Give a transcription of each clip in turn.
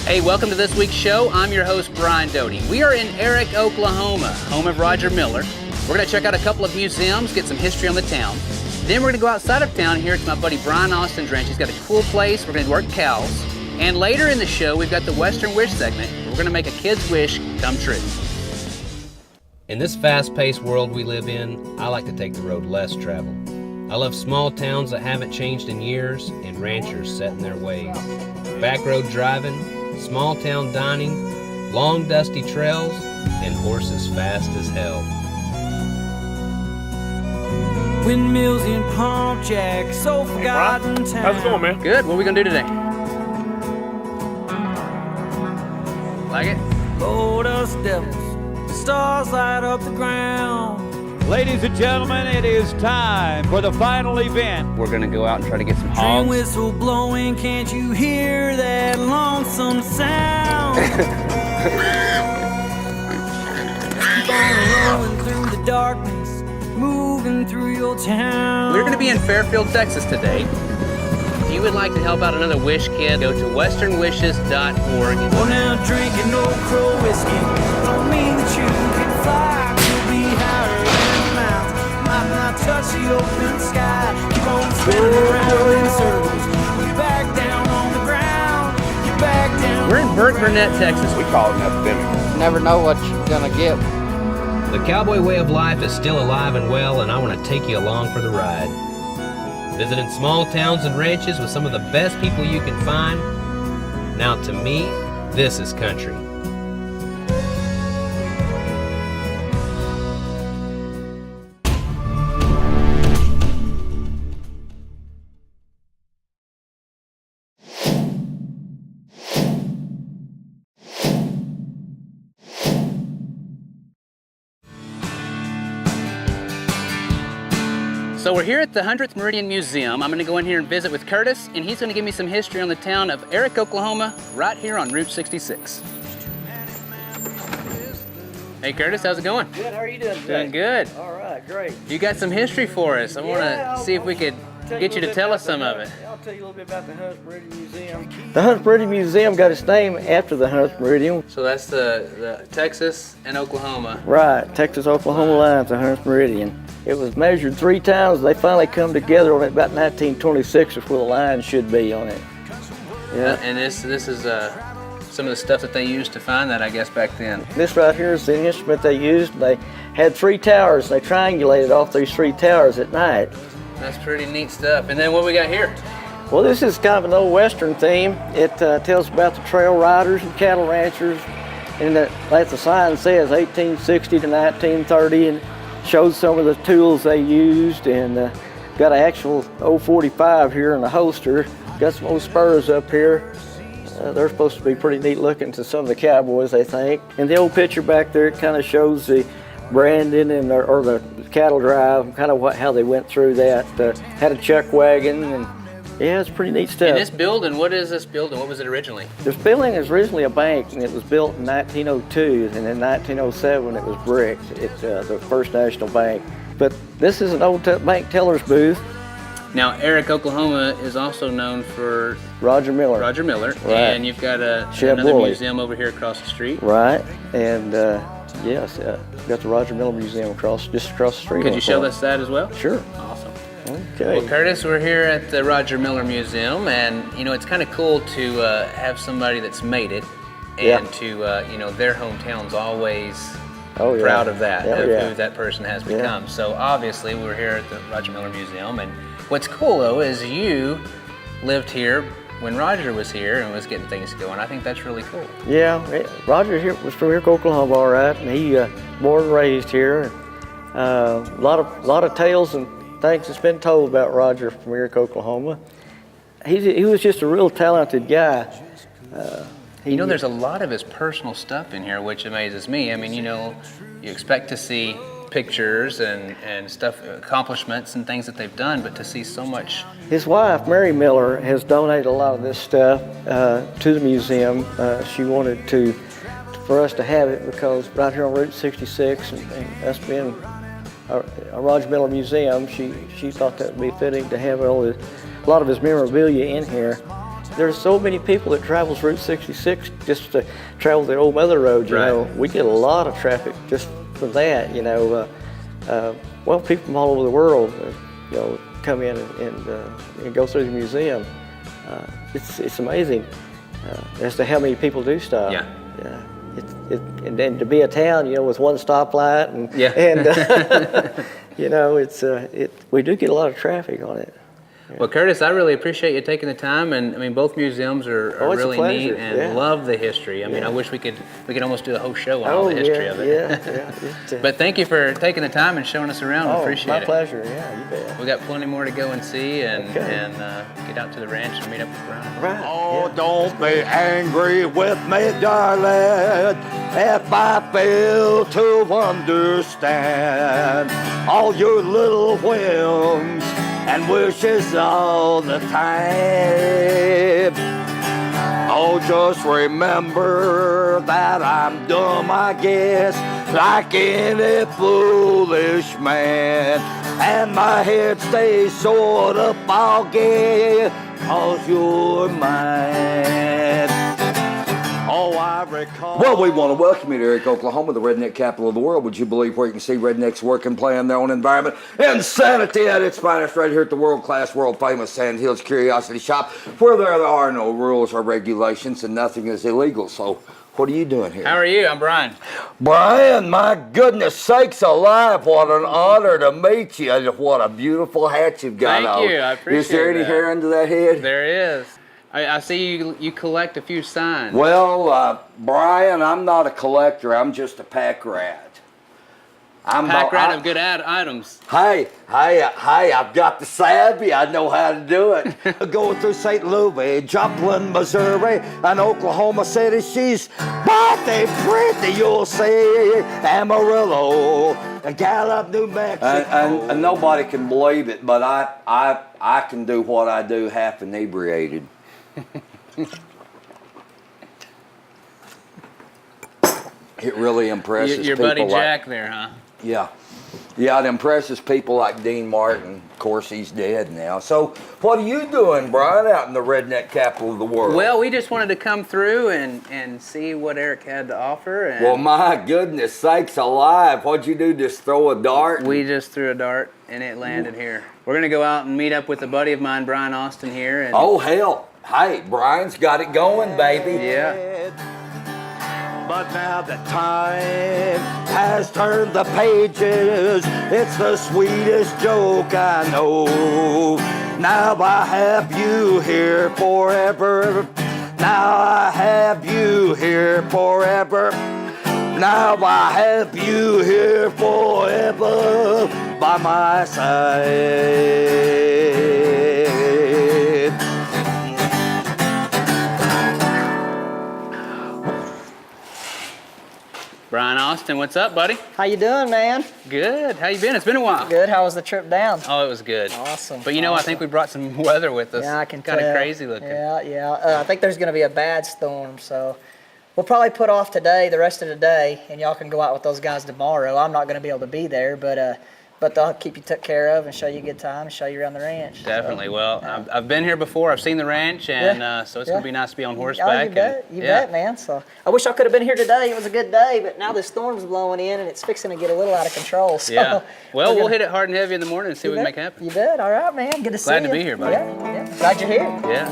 Hey, welcome to this week's show. I'm your host, Brian Doty. We are in Erick, Oklahoma, home of Roger Miller. We're going to check out a couple of museums, get some history on the town. Then we're going to go outside of town here to my buddy Brian Austin's ranch. He's got a cool place. We're going to work cows. And later in the show, we've got the Western Wish segment. We're going to make a kid's wish come true. In this fast-paced world we live in, I like to take the road less traveled. I love small towns that haven't changed in years and ranchers set in their ways. Back road driving, small town dining, long dusty trails, and horses fast as hell. Windmills in Palm Jack, so forgotten town. How's it going, man? Good. What are we going to do today? Like it? Load us devils, the stars light up the ground. Ladies and gentlemen, it is time for the final event. We're going to go out and try to get some Train hogs. whistle blowing, can't you hear that lonesome sound? Keep on rolling through the darkness, moving through your town. We're going to be in Fairfield, Texas today. If you would like to help out another Wish kid, go to westernwishes.org. Oh, now drinking Old Crow whiskey don't mean that you can fly. You'll be higher than the mountains, might not touch the open sky. Keep on spinning around in circles. You back down on the ground. You back down. We're in Burnt Burnett, Texas. We call it an epidemic. Never know what you're gonna get. The cowboy way of life is still alive and well, and I want to take you along for the ride. Visiting small towns and ranches with some of the best people you can find. Now to me, this is country. So we're here at the 100th Meridian Museum. I'm going to go in here and visit with Curtis, and he's going to give me some history on the town of Erick, Oklahoma, right here on Route 66. Hey Curtis, how's it going? Good, how are you doing today? Doing good. All right, great. You got some history for us. I want to see if we could get you to tell us some of it. I'll tell you a little bit about the 100th Meridian Museum. The 100th Meridian Museum got its name after the 100th Meridian. So that's the Texas and Oklahoma. Right, Texas-Oklahoma line's the 100th Meridian. It was measured 3 times. They finally come together on it about 1926 is where the line should be on it. Yeah. And this is some of the stuff that they used to find that, I guess, back then. This right here is the instrument they used. They had 3 towers. They triangulated off these 3 towers at night. That's pretty neat stuff. And then what we got here? Well, this is kind of an old Western theme. It tells about the trail riders and cattle ranchers. And like the sign says, 1860 to 1930. And shows some of the tools they used, and got an actual old 45 here in the holster. Got some old spurs up here. They're supposed to be pretty neat looking to some of the cowboys, they think. And the old picture back there, it kind of shows the branding and or the cattle drive, kind of how they went through that. Had a chuck wagon, and yeah, it's pretty neat stuff. And this building, what is this building? What was it originally? This building is originally a bank, and it was built in 1902, and in 1907 it was bricked. It's the First National Bank. But this is an old bank teller's booth. Now, Erick, Oklahoma is also known for Roger Miller. Roger Miller, Right. and you've got another Woolly. museum over here across the street. Right, and yes, got the Roger Miller Museum just across the street. Could you show us that as well? Sure. Awesome. Okay. Well, Curtis, we're here at the Roger Miller Museum, and you know it's kind of cool to have somebody that's made it, and to their hometown's always proud of that, who that person has become. So obviously we're here at the Roger Miller Museum, and what's cool though is you lived here when Roger was here and was getting things going. I think that's really cool. Yeah, Roger here was from Erick, Oklahoma, all right, and he born and raised here. A lot of tales and things that's been told about Roger from Erick, Oklahoma. He was just a real talented guy. There's a lot of his personal stuff in here, which amazes me. I mean, you expect to see pictures and stuff, accomplishments and things that they've done, but to see so much. His wife, Mary Miller, has donated a lot of this stuff to the museum. She wanted for us to have it because right here on Route 66, and us being a Roger Miller Museum, she thought that would be fitting to have a lot of his memorabilia in here. there's so many people that travels Route 66 just to travel the old Mother Road, you know. We get a lot of traffic just for that, you know. Well, people from all over the world, you know, come in and go through the museum. It's amazing as to how many people do stop. Yeah. And then to be a town, you know, with one stoplight and you know, we do get a lot of traffic on it. Well, Curtis, I really appreciate you taking the time, and I mean, both museums are really neat, and love the history. I mean, I wish we could almost do a whole show on all the history of it. But thank you for taking the time and showing us around. We appreciate it. My pleasure. Yeah, you bet. We got plenty more to go and see, and get out to the ranch and meet up with Brian. Right. Oh, don't be angry with me, darling, if I fail to understand all your little whims and wishes all the time. Oh, just remember that I'm dumb, I guess, like any foolish man. And my head stays sort of foggy, 'cause you're mine. Oh, I recall. Well, we want to welcome you to Erick, Oklahoma, the redneck capital of the world. Would you believe where you can see rednecks work and play in their own environment? Insanity at its finest right here at the world-class, world-famous Sand Hills Curiosity Shop, where there are no rules or regulations and nothing is illegal. So, what are you doing here? How are you? I'm Brian. Brian, my goodness sakes alive, what an honor to meet you. What a beautiful hat you've got on. Thank you, I appreciate it. Is there any hair under that head? There is. I see you collect a few signs. Well, Brian, I'm not a collector. I'm just a pack rat. Pack rat of good items. Hey, I've got the savvy. I know how to do it. Going through St. Louis, Joplin, Missouri, and Oklahoma City. She's mighty pretty, you'll see. Amarillo, and Gallup, New Mexico. And nobody can believe it, but I can do what I do half inebriated. It really impresses your people buddy like, Jack there, huh? Yeah, it impresses people like Dean Martin. Of course, he's dead now. So, what are you doing, Brian, out in the redneck capital of the world? Well, we just wanted to come through and see what Erick had to offer. And well, my goodness sakes alive. What'd you do, just throw a dart? We just threw a dart, and it landed here. We're going to go out and meet up with a buddy of mine, Brian Austin, here. And oh, hell. Hey, Brian's got it going, baby. Yeah. But now that time has turned the pages, it's the sweetest joke I know. Now I have you here forever. Now I have you here forever. Now I have you here forever by my side. Brian Austin, what's up, buddy? How you doing, man? Good. How you been? It's been a while. Good. How was the trip down? Oh, it was good. Awesome. But you know, I think we brought some weather with us. Yeah, I can Kind tell. of crazy looking. Yeah. I think there's going to be a bad storm, so we'll probably put off today, the rest of the day, and y'all can go out with those guys tomorrow. I'm not going to be able to be there, but they'll keep you took care of and show you a good time and show you around the ranch. Definitely. So, well, I've been here before. I've seen the ranch, and so it's going to be nice to be on horseback. Oh, you bet, man. So I wish I could have been here today. It was a good day, but now the storm's blowing in, and it's fixing to get a little out of control. So yeah. Well, we'll hit it hard and heavy in the morning and see what we can make happen. You bet. All right, man. Good to see you. Glad to be here, buddy. Yeah. Glad you're here. Yeah.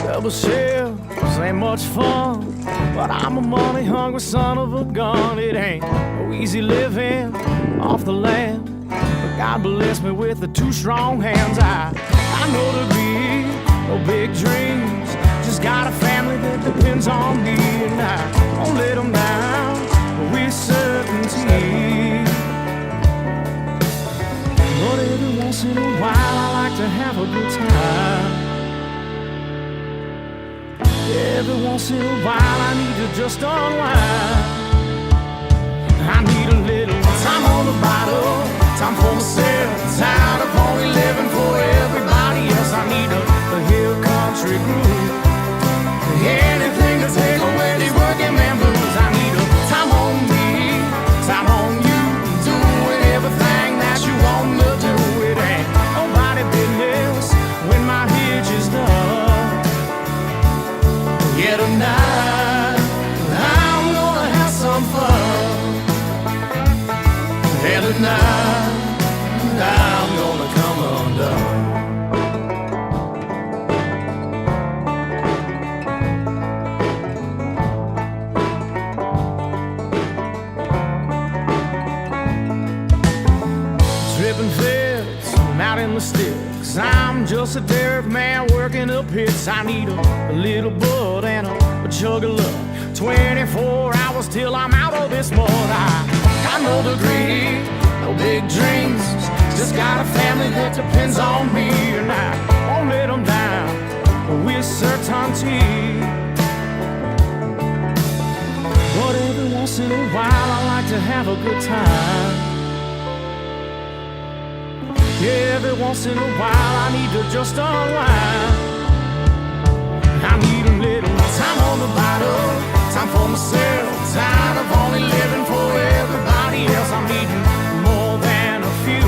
Double shifts ain't much fun, but I'm a money-hungry son of a gun. It ain't no easy living off the land, but God bless me with the two strong hands. I know to be no big dreams, just got a family that depends on me, and I won't let them down with certainty. But every once in a while I like to have a good time. Every once in a while I need to just unwind. I need a little time on the bottle, time for myself, tired of only living for everybody else. I need a hill country groove, anything to take away these working man blues. I need a time some fun. And tonight I'm gonna come undone. Tripping fits, I'm out in the sticks. I'm just a derrick man working the pits. I need a little bud and a jug of luck. 24 hours till I'm out of this mud. I got no degree, no big dreams. Just got a family that depends on me, and I won't let them down with certainty. But every once in a while I like to have a good time. Yeah, every once in a while I need to just unwind. I need a little time on the bottle, time for myself, tired of only living for everybody else. I'm needing more than a few.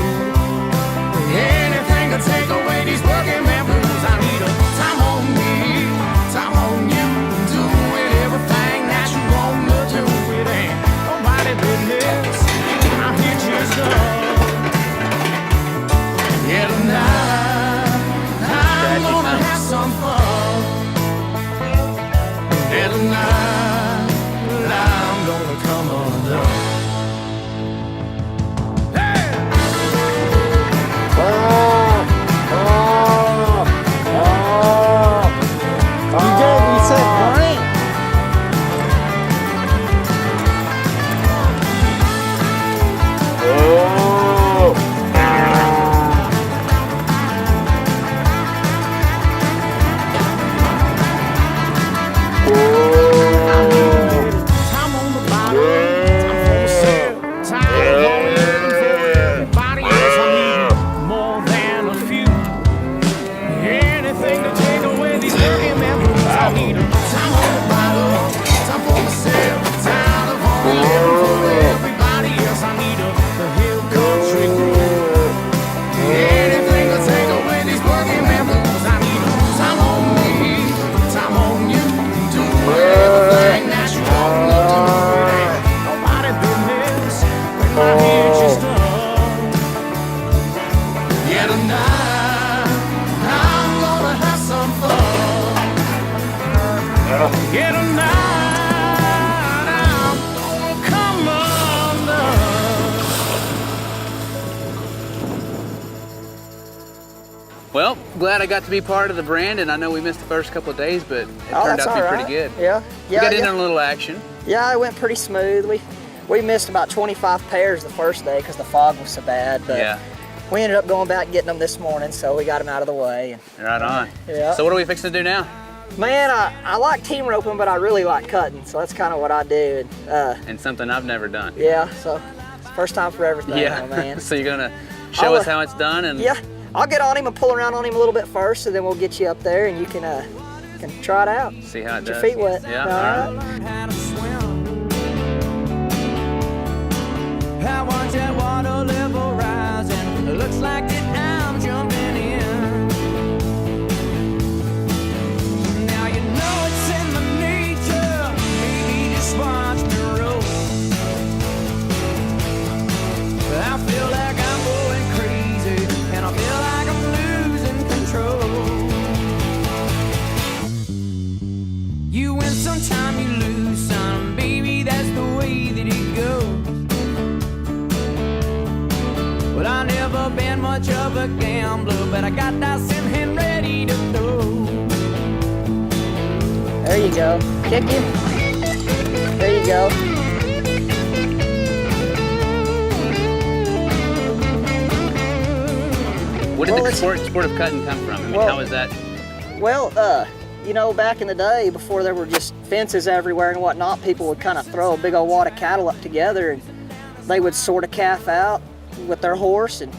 Anything to take away these working man blues. I need a time on me, time on you, doing everything that you want to do. It ain't nobody business. I'm here just yeah, tonight I'm gonna have some fun. Yeah, tonight I'm gonna come undone. Hey! You said Brian. Well, glad I got to be part of the brand, and I know we missed the first couple of days, but it turned out to be pretty good. Yeah. We got in on a little action. Yeah, it went pretty smooth. We missed about 25 pairs the first day because the fog was so bad, but we ended up going back and getting them this morning, so we got them out of the way. Right on. Yeah. So what are we fixing to do now? Man, I like team roping, but I really like cutting, so that's kind of what I do. And something I've never done. Yeah, so it's first time for everything, man. So you're gonna show us how it's done? And yeah, I'll get on him and pull around on him a little bit first, and then we'll get you up there, and you can try it out. See how it does. Get your feet wet. Yeah, all right. I watch that water level rising. It looks like that I'm jumping in. Now you know it's in the nature. Maybe just watch me roll. I feel like I'm going crazy, and I feel like I'm losing control. You win sometime, you lose some, baby. That's the way that it goes. Well, I never been much of a gambler, but I got dice in hand ready to throw. There you go. Kick him. There you go. What did the sport of cutting come from? I mean, how is that? Well, you know, back in the day, before there were just fences everywhere and whatnot, people would kind of throw a big old wad of cattle up together, and they would sort a calf out with their horse and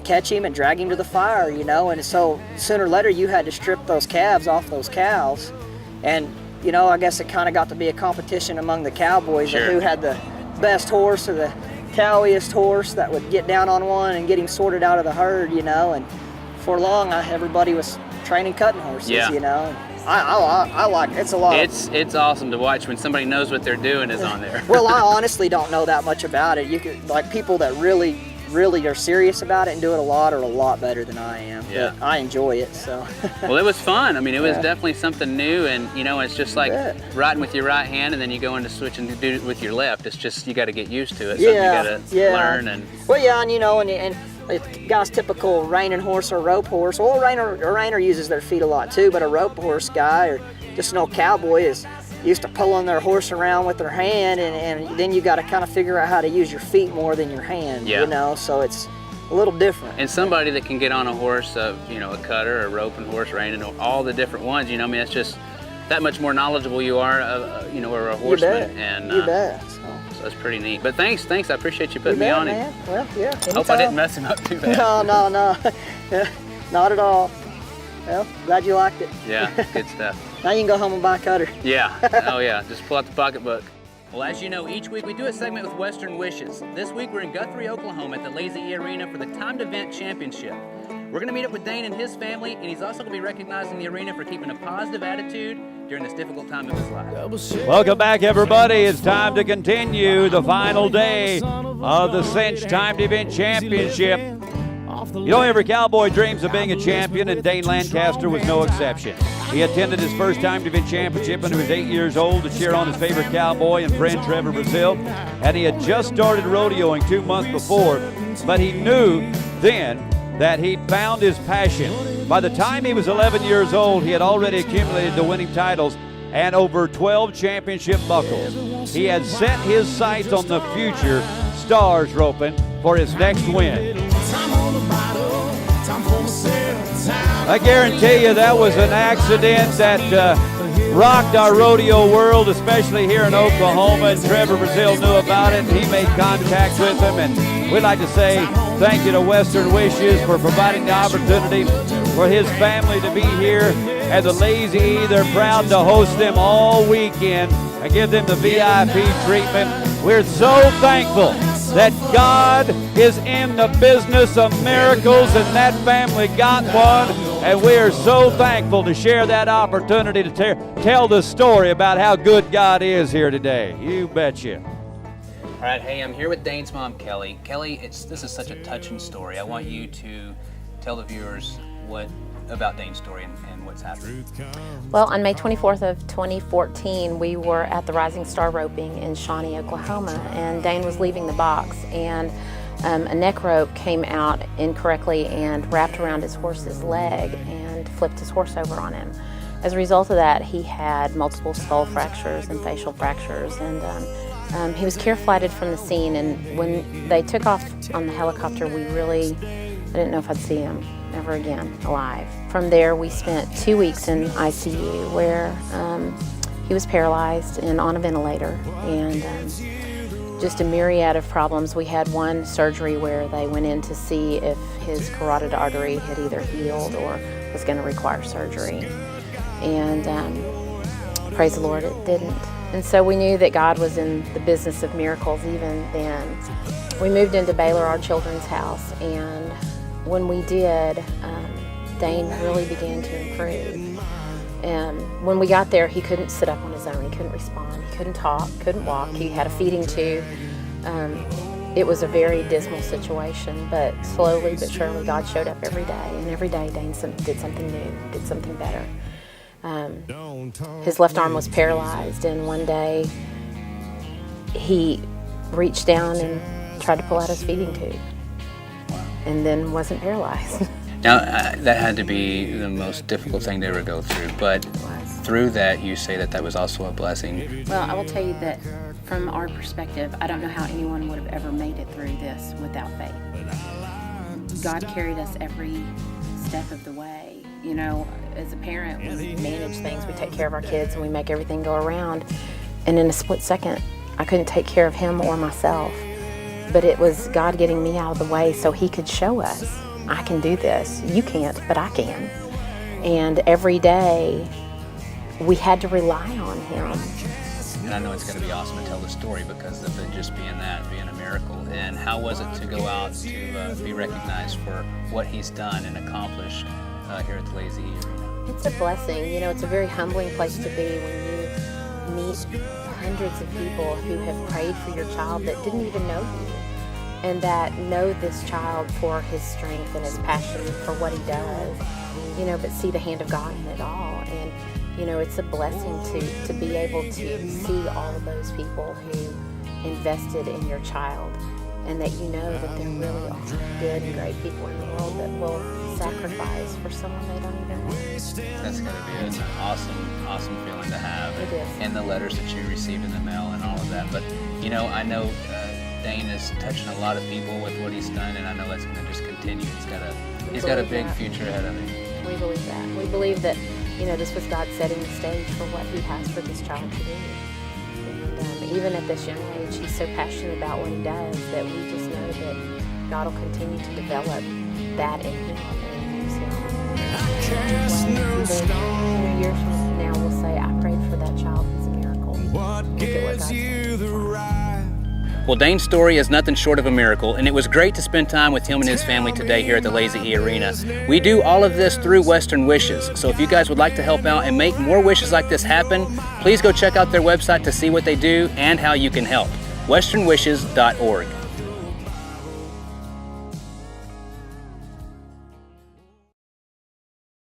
catch him and drag him to the fire, you know. And so sooner or later you had to strip those calves off those cows, and you know, I guess it kind of got to be a competition among the cowboys of who had the best horse or the cowiest horse that would get down on one and get him sorted out of the herd, you know. And for long everybody was training cutting horses, you know. I like it. It's a lot. It's awesome to watch when somebody knows what they're doing is on there. Well, I honestly don't know that much about it. You could, like, people that really are serious about it and do it a lot better than I am. Yeah. But I enjoy it, so. Well, it was fun. I mean, it was definitely something new, and you know, it's just like writing with your right hand, and then you go into switch and do it with your left. It's just, you got to get used to it. So you got to learn. And well, yeah, and you know, and guys, typical reining horse or rope horse. Well, a reiner uses their feet a lot too, but a rope horse guy or just an old cowboy is used to pulling their horse around with their hand, and then you got to kind of figure out how to use your feet more than your hand. You know, so it's a little different. And somebody that can get on a horse, you know, a cutter, a roping horse, reining, all the different ones. You know, I mean, it's just that much more knowledgeable you are, you know, or a horseman. You bet. So it's pretty neat. But thanks. I appreciate you putting me on. Man. Well, yeah. I hope I didn't mess him up too bad. No. Not at all. Well, glad you liked it. Yeah, good stuff. Now you can go home and buy a cutter. Yeah. Oh yeah. Just pull out the pocketbook. Well, as you know, each week we do a segment with Western Wishes. This week we're in Guthrie, Oklahoma at the Lazy E Arena for the Timed Event Championship. We're going to meet up with Dane and his family, and he's also going to be recognizing the arena for keeping a positive attitude during this difficult time of his life. Welcome back, everybody. It's time to continue the final day of the Cinch Timed Event Championship. You know, every cowboy dreams of being a champion, and Dane Lancaster was no exception. He attended his first Timed Event Championship when he was 8 years old to cheer on his favorite cowboy and friend, Trevor Brazile, and he had just started rodeoing 2 months before, but he knew then that he'd found his passion. By the time he was 11 years old, he had already accumulated the winning titles and over 12 championship buckles. He had set his sights on the future, stars roping, for his next win. I guarantee you that was an accident that rocked our rodeo world, especially here in Oklahoma, and Trevor Brazile knew about it, and he made contact with him, and we'd like to say thank you to Western Wishes for providing the opportunity for his family to be here at the Lazy E. They're proud to host them all weekend and give them the VIP treatment. We're so thankful that God is in the business of miracles, and that family got one, and we are so thankful to share that opportunity to tell the story about how good God is here today. You betcha. All right, hey, I'm here with Dane's mom, Kelly. Kelly, this is such a touching story. I want you to tell the viewers about Dane's story and what's happening. Well, on May 24th of 2014, we were at the Rising Star Roping in Shawnee, Oklahoma, and Dane was leaving the box, and a neck rope came out incorrectly and wrapped around his horse's leg and flipped his horse over on him. As a result of that, he had multiple skull fractures and facial fractures, and he was care flighted from the scene, and when they took off on the helicopter, I didn't know if I'd see him ever again alive. From there, we spent 2 weeks in ICU where he was paralyzed and on a ventilator, and just a myriad of problems. We had one surgery where they went in to see if his carotid artery had either healed or was going to require surgery, and praise the Lord, it didn't. And so we knew that God was in the business of miracles even then. We moved into Baylor, our children's house, and when we did, Dane really began to improve. And when we got there, he couldn't sit up on his own. He couldn't respond. He couldn't talk, couldn't walk. He had a feeding tube. It was a very dismal situation, but slowly but surely God showed up every day, and every day Dane did something new, did something better. His left arm was paralyzed, and one day he reached down and tried to pull out his feeding tube, and then wasn't paralyzed. Now, that had to be the most difficult thing to ever go through, but through that, you say that was also a blessing. Well, I will tell you that from our perspective, I don't know how anyone would have ever made it through this without faith. God carried us every step of the way. You know, as a parent, we manage things, we take care of our kids, and we make everything go around. And in a split second, I couldn't take care of him or myself. But it was God getting me out of the way so he could show us, I can do this. You can't, but I can. And every day, we had to rely on him. And I know it's going to be awesome to tell the story because of it just being a miracle. And how was it to go out to be recognized for what he's done and accomplished here at the Lazy E Arena? It's a blessing. You know, it's a very humbling place to be when you meet hundreds of people who have prayed for your child that didn't even know you, and that know this child for his strength and his passion for what he does, you know, but see the hand of God in it all. And, you know, it's a blessing to be able to see all of those people who invested in your child, and that you know that there really are good and great people in the world that will sacrifice for someone they don't even know. That's going to be an awesome feeling to have. It is. And the letters that you received in the mail and all of that. But, you know, I know Dane is touching a lot of people with what he's done, and I know that's going to just continue. He's got a big future ahead of him. We believe that. We believe that, you know, this was God setting the stage for what he has for this child to do. And even at this young age, he's so passionate about what he does that we just know that God will continue to develop that in him and use him. Well, years from now, we'll say, I prayed for that child. It's a miracle. Look at what God's done. Well, Dane's story is nothing short of a miracle, and it was great to spend time with him and his family today here at the Lazy E Arena. We do all of this through Western Wishes, so if you guys would like to help out and make more wishes like this happen, please go check out their website to see what they do and how you can help. westernwishes.org.